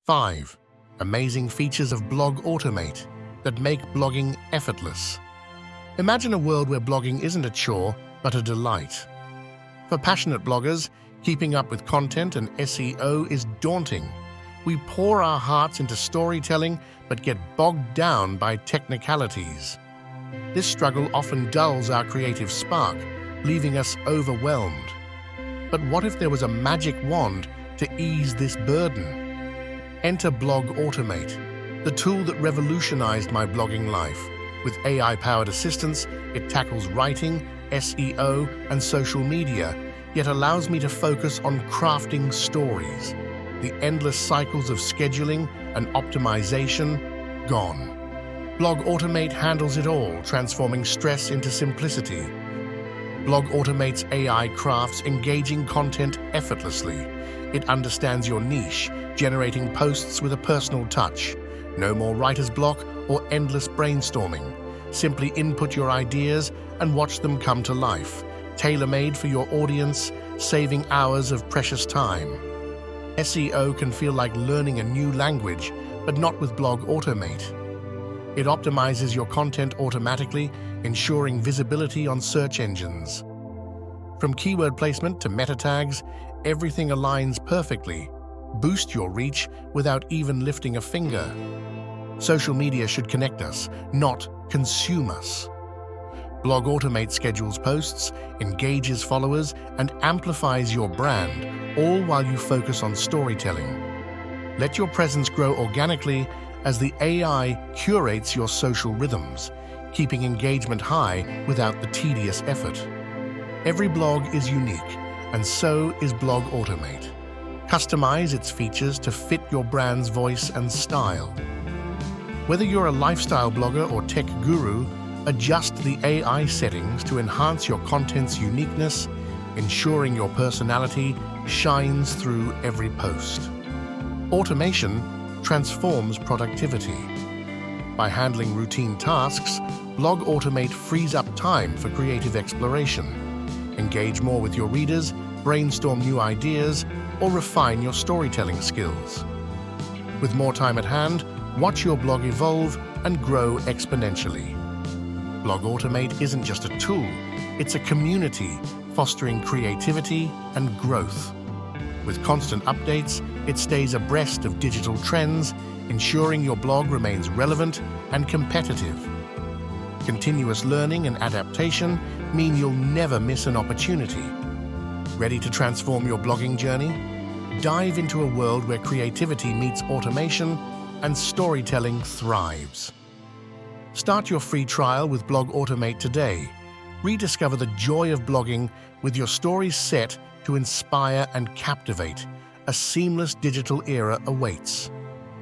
5. Amazing features of BlogAutoMate that make blogging effortless. Imagine a world where blogging isn't a chore, but a delight. For passionate bloggers, keeping up with content and SEO is daunting. We pour our hearts into storytelling, but get bogged down by technicalities. This struggle often dulls our creative spark, leaving us overwhelmed. But what if there was a magic wand to ease this burden? Enter BlogAutoMate, the tool that revolutionized my blogging life. With AI-powered assistance, it tackles writing, SEO, and social media, yet allows me to focus on crafting stories. The endless cycles of scheduling and optimization, gone. BlogAutoMate handles it all, transforming stress into simplicity. BlogAutomate's AI crafts engaging content effortlessly. It understands your niche, generating posts with a personal touch. No more writer's block or endless brainstorming. Simply input your ideas and watch them come to life, tailor-made for your audience, saving hours of precious time. SEO can feel like learning a new language, but not with BlogAutoMate. It optimizes your content automatically, ensuring visibility on search engines. From keyword placement to meta tags, everything aligns perfectly. Boost your reach without even lifting a finger. Social media should connect us, not consume us. BlogAutomate schedules posts, engages followers, and amplifies your brand, all while you focus on storytelling. Let your presence grow organically as the AI curates your social rhythms, keeping engagement high without the tedious effort. Every blog is unique, and so is BlogAutomate. Customize its features to fit your brand's voice and style. Whether you're a lifestyle blogger or tech guru, adjust the AI settings to enhance your content's uniqueness, ensuring your personality shines through every post. Automation transforms productivity. By handling routine tasks, BlogAutomate frees up time for creative exploration. Engage more with your readers, brainstorm new ideas, or refine your storytelling skills. With more time at hand, watch your blog evolve and grow exponentially. BlogAutomate isn't just a tool, it's a community fostering creativity and growth. With constant updates, it stays abreast of digital trends, ensuring your blog remains relevant and competitive. Continuous learning and adaptation mean you'll never miss an opportunity. Ready to transform your blogging journey? Dive into a world where creativity meets automation and storytelling thrives. Start your free trial with BlogAutomate today. Rediscover the joy of blogging with your stories set to inspire and captivate. A seamless digital era awaits.